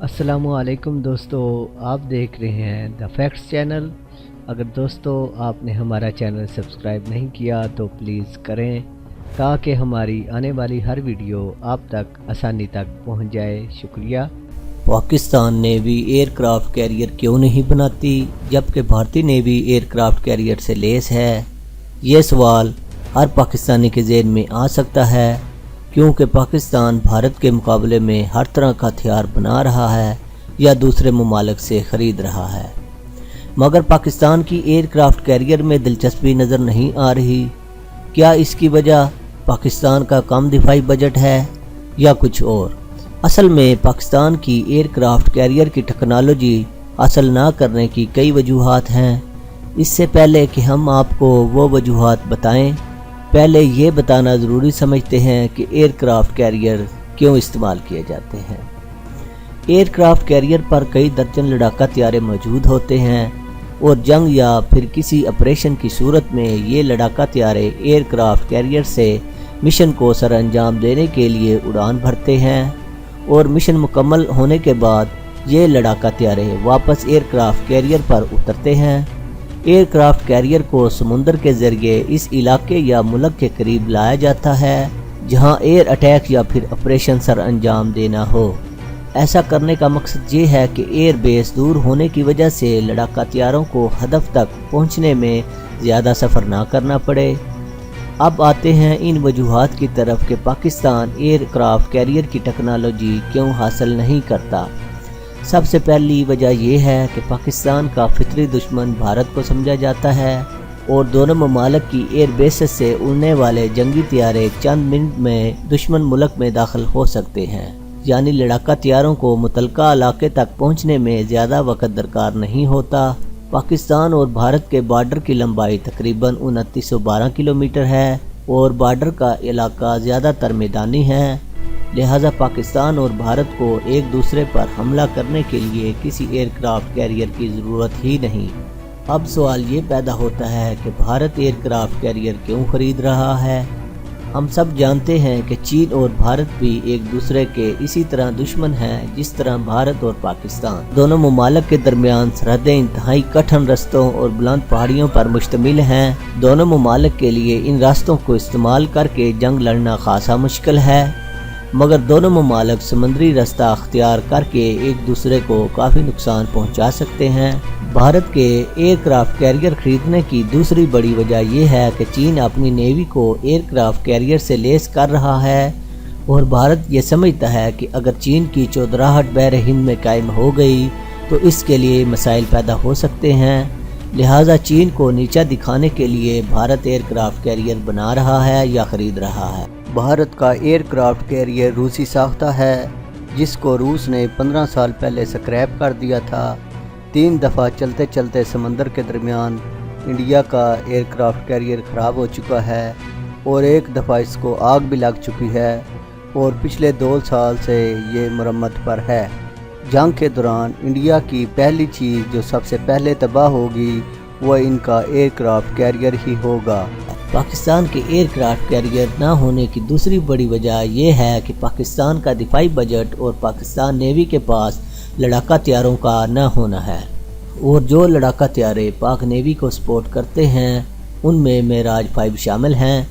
अस्सलामु अलैकुम दोस्तों, आप देख रहे हैं द फैक्ट्स चैनल। अगर दोस्तों आपने हमारा चैनल सब्सक्राइब नहीं किया तो प्लीज़ करें ताकि हमारी आने वाली हर वीडियो आप तक आसानी तक पहुंच जाए। शुक्रिया। पाकिस्तान नेवी एयरक्राफ्ट कैरियर क्यों नहीं बनाती जबकि भारतीय नेवी एयरक्राफ्ट कैरियर से लैस है? ये सवाल हर पाकिस्तानी के ज़हन में आ सकता है, क्योंकि पाकिस्तान भारत के मुकाबले में हर तरह का हथियार बना रहा है या दूसरे ममालिक से ख़रीद रहा है, मगर पाकिस्तान की एयरक्राफ्ट कैरियर में दिलचस्पी नज़र नहीं आ रही। क्या इसकी वजह पाकिस्तान का कम दिफाई बजट है या कुछ और? असल में पाकिस्तान की एयरक्राफ्ट कैरियर की टेक्नोलॉजी हासिल ना करने की कई वजूहात हैं। इससे पहले कि हम आपको वो वजूहात बताएं, पहले ये बताना ज़रूरी समझते हैं कि एयरक्राफ्ट कैरियर क्यों इस्तेमाल किए जाते हैं। एयरक्राफ्ट कैरियर पर कई दर्जन लड़ाका तैयारे मौजूद होते हैं और जंग या फिर किसी ऑपरेशन की सूरत में ये लड़ाका तैयारे एयरक्राफ्ट कैरियर से मिशन को सर अंजाम देने के लिए उड़ान भरते हैं और मिशन मुकम्मल होने के बाद ये लड़ाका तैयारे वापस एयरक्राफ्ट कैरियर पर उतरते हैं। एयरक्राफ्ट कैरियर को समुंदर के ज़रिए इस इलाके या मुल्क के करीब लाया जाता है जहां एयर अटैक या फिर ऑपरेशन सर अंजाम देना हो। ऐसा करने का मकसद ये है कि एयर बेस दूर होने की वजह से लड़ाका तैयारों को हदफ तक पहुंचने में ज़्यादा सफ़र ना करना पड़े। अब आते हैं इन वजूहात की तरफ कि पाकिस्तान एयरक्राफ्ट कैरियर की टेक्नोलॉजी क्यों हासिल नहीं करता। सबसे पहली वजह यह है कि पाकिस्तान का फितरी दुश्मन भारत को समझा जाता है और दोनों ममालिक की एयर बेसेस से उड़ने वाले जंगी तैयारे चंद मिनट में दुश्मन मुल्क में दाखिल हो सकते हैं, यानी लड़ाका तैयारों को मुतलका इलाके तक पहुंचने में ज़्यादा वक्त दरकार नहीं होता। पाकिस्तान और भारत के बॉर्डर की लंबाई तकरीबन 2912 किलोमीटर है और बॉर्डर का इलाका ज़्यादातर मैदानी है, लिहाजा पाकिस्तान और भारत को एक दूसरे पर हमला करने के लिए किसी एयरक्राफ्ट कैरियर की ज़रूरत ही नहीं। अब सवाल ये पैदा होता है कि भारत एयरक्राफ्ट कैरियर क्यों ख़रीद रहा है। हम सब जानते हैं कि चीन और भारत भी एक दूसरे के इसी तरह दुश्मन हैं जिस तरह भारत और पाकिस्तान। दोनों ममालिक के दरमियान सरहदें इंतहाई कठिन रास्तों और बुलंद पहाड़ियों पर मुश्तमिल हैं। दोनों ममालिक के लिए इन रास्तों को इस्तेमाल करके जंग लड़ना खासा मुश्किल है, मगर दोनों ममालिक समुद्री रास्ता अख्तियार करके एक दूसरे को काफ़ी नुकसान पहुंचा सकते हैं। भारत के एयरक्राफ्ट कैरियर खरीदने की दूसरी बड़ी वजह यह है कि चीन अपनी नेवी को एयरक्राफ्ट कैरियर से लैस कर रहा है और भारत ये समझता है कि अगर चीन की चौधराहट बहर हिंद में कायम हो गई तो इसके लिए मसाइल पैदा हो सकते हैं। लिहाजा चीन को नीचा दिखाने के लिए भारत एयरक्राफ्ट कैरियर बना रहा है या ख़रीद रहा है। भारत का एयरक्राफ्ट कैरियर रूसी साख्ता है, जिसको रूस ने 15 साल पहले स्क्रैप कर दिया था। 3 दफ़ा चलते चलते समंदर के दरमियान इंडिया का एयरक्राफ्ट कैरियर ख़राब हो चुका है और एक दफ़ा इसको आग भी लग चुकी है और पिछले 2 साल से ये मरम्मत पर है। जंग के दौरान इंडिया की पहली चीज़ जो सबसे पहले तबाह होगी वह इनका एयरक्राफ्ट कैरियर ही होगा। पाकिस्तान के एयरक्राफ्ट कैरियर ना होने की दूसरी बड़ी वजह यह है कि पाकिस्तान का दिफाई बजट और पाकिस्तान नेवी के पास लड़ाका तैयारों का न होना है, और जो लड़ाका तैयारे पाक नेवी को सपोर्ट करते हैं उनमें मेराज 5 शामिल हैं।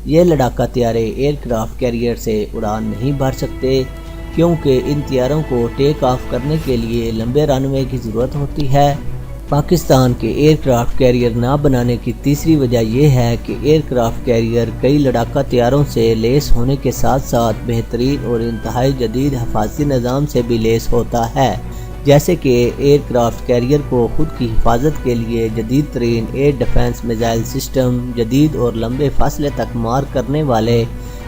ये लड़ाका तैयारे एयरक्राफ्ट कैरियर से उड़ान नहीं भर सकते, क्योंकि इन तैयारों को टेक ऑफ करने के लिए लंबे रनवे की ज़रूरत होती है। पाकिस्तान के एयरक्राफ्ट कैरियर ना बनाने की तीसरी वजह यह है कि एयरक्राफ्ट कैरियर कई लड़ाका तैयारों से लैस होने के साथ साथ बेहतरीन और इंतहाई जदीद हिफाजती निज़ाम से भी लैस होता है, जैसे कि एयरक्राफ्ट कैरियर को खुद की हिफाजत के लिए जदीद तरीन एयर डिफेंस मिज़ाइल सिस्टम, जदीद और लंबे फासले तक मार करने वाले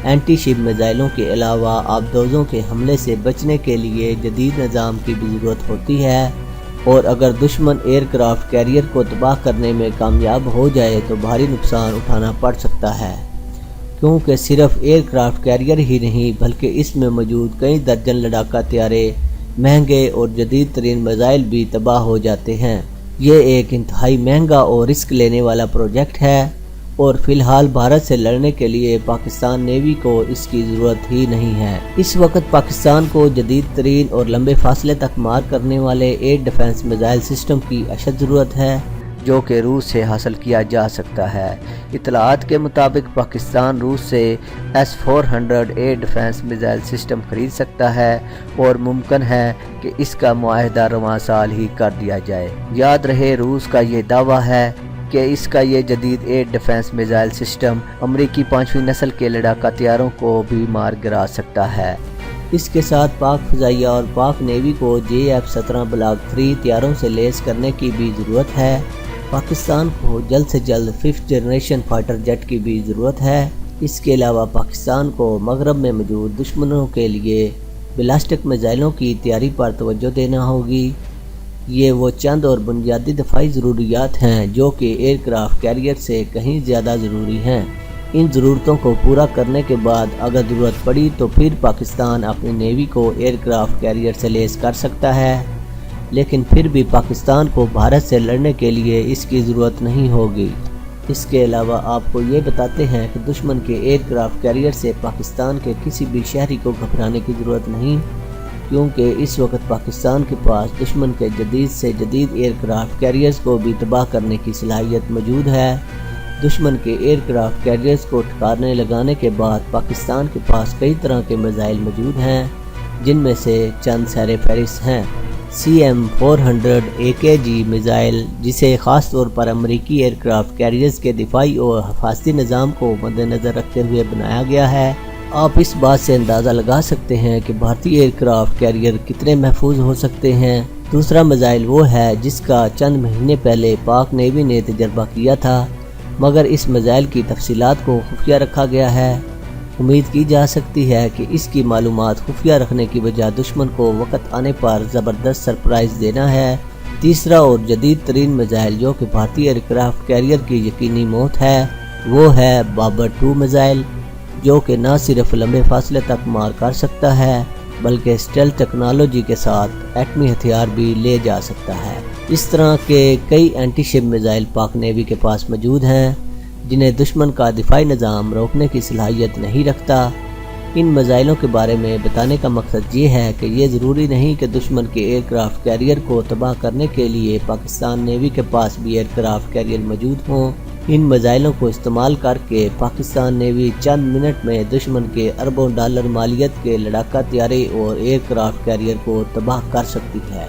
एंटी शिप मिज़ाइलों के अलावा आबदोज़ों के हमले से बचने के लिए जदीद निज़ाम की भी ज़रूरत होती है। और अगर दुश्मन एयरक्राफ्ट कैरियर को तबाह करने में कामयाब हो जाए तो भारी नुकसान उठाना पड़ सकता है, क्योंकि सिर्फ एयरक्राफ्ट कैरियर ही नहीं बल्कि इसमें मौजूद कई दर्जन लड़ाका तैयारे, महंगे और जदीद तरीन मिज़ाइल भी तबाह हो जाते हैं। ये एक इंतहाई महंगा और रिस्क लेने वाला प्रोजेक्ट है اور فی الحال بھارت سے لڑنے کے لیے پاکستان نیوی کو اس کی ضرورت ہی نہیں ہے۔ اس وقت پاکستان کو جدید ترین اور لمبے فاصلے تک مار کرنے والے ایئر ڈیفنس میزائل سسٹم کی اشد ضرورت ہے، جو کہ روس سے حاصل کیا جا سکتا ہے۔ اطلاعات کے مطابق پاکستان روس سے S-400 air defence missile system خرید سکتا ہے اور ممکن ہے کہ اس کا معاہدہ رواں سال ہی کر دیا جائے۔ یاد رہے، روس کا یہ دعویٰ ہے کہ اس کا یہ جدید ایئر ڈیفنس میزائل سسٹم امریکی 5ویں نسل کے لڑاکا طیاروں کو بھی مار گرا سکتا ہے۔ اس کے ساتھ پاک فضائیہ اور پاک نیوی کو JF-17 بلاک 3 طیاروں سے لیس کرنے کی بھی ضرورت ہے۔ پاکستان کو جلد سے جلد 5th جنریشن فائٹر جیٹ کی بھی ضرورت ہے۔ اس کے علاوہ پاکستان کو مغرب میں موجود دشمنوں کے لیے بلاسٹک میزائلوں کی تیاری پر توجہ دینا ہوگی۔ یہ وہ چند اور بنیادی دفاعی ضروریات ہیں جو کہ ایئر کرافٹ کیریئر سے کہیں زیادہ ضروری ہیں۔ ان ضرورتوں کو پورا کرنے کے بعد اگر ضرورت پڑی تو پھر پاکستان اپنی نیوی کو ایئر کرافٹ کیریئر سے لیس کر سکتا ہے، لیکن پھر بھی پاکستان کو بھارت سے لڑنے کے لیے اس کی ضرورت نہیں ہوگی۔ اس کے علاوہ آپ کو یہ بتاتے ہیں کہ دشمن کے ایئر کرافٹ کیریئر سے پاکستان کے کسی بھی شہری کو گھبرانے کی ضرورت نہیں، کیونکہ اس وقت پاکستان کے پاس دشمن کے جدید سے جدید ایئر کرافٹ کیریئرز کو بھی تباہ کرنے کی صلاحیت موجود ہے۔ دشمن کے ایئر کرافٹ کیریئرز کو ٹھکانے لگانے کے بعد پاکستان کے پاس کئی طرح کے میزائل موجود ہیں، جن میں سے چند سیر فہرست ہیں۔ CM-400 AKG میزائل، جسے خاص طور پر امریکی ایئر کرافٹ کیریئرز کے دفاعی اور حفاظتی نظام کو مد نظر رکھتے ہوئے بنایا گیا ہے۔ آپ اس بات سے اندازہ لگا سکتے ہیں کہ بھارتی ایئر کرافٹ کیریئر کتنے محفوظ ہو سکتے ہیں۔ دوسرا میزائل وہ ہے جس کا چند مہینے پہلے پاک نیوی نے تجربہ کیا تھا، مگر اس میزائل کی تفصیلات کو خفیہ رکھا گیا ہے۔ امید کی جا سکتی ہے کہ اس کی معلومات خفیہ رکھنے کی وجہ دشمن کو وقت آنے پر زبردست سرپرائز دینا ہے۔ تیسرا اور جدید ترین میزائل جو کہ بھارتی ایئر کرافٹ کیریئر کی یقینی موت ہے، وہ ہے بابر 2 میزائل، جو کہ نہ صرف لمبے فاصلے تک مار کر سکتا ہے بلکہ اسٹیلتھ ٹیکنالوجی کے ساتھ ایٹمی ہتھیار بھی لے جا سکتا ہے۔ اس طرح کے کئی اینٹی شپ میزائل پاک نیوی کے پاس موجود ہیں جنہیں دشمن کا دفاعی نظام روکنے کی صلاحیت نہیں رکھتا۔ ان میزائلوں کے بارے میں بتانے کا مقصد یہ ہے کہ یہ ضروری نہیں کہ دشمن کے ایئر کرافٹ کیریئر کو تباہ کرنے کے لیے پاکستان نیوی کے پاس بھی ایئر کرافٹ کیریئر موجود ہوں۔ ان میزائلوں کو استعمال کر کے پاکستان نیوی چند منٹ میں دشمن کے اربوں ڈالر مالیت کے لڑاکا طیارے اور ایئر کرافٹ کیریئر کو تباہ کر سکتی ہے۔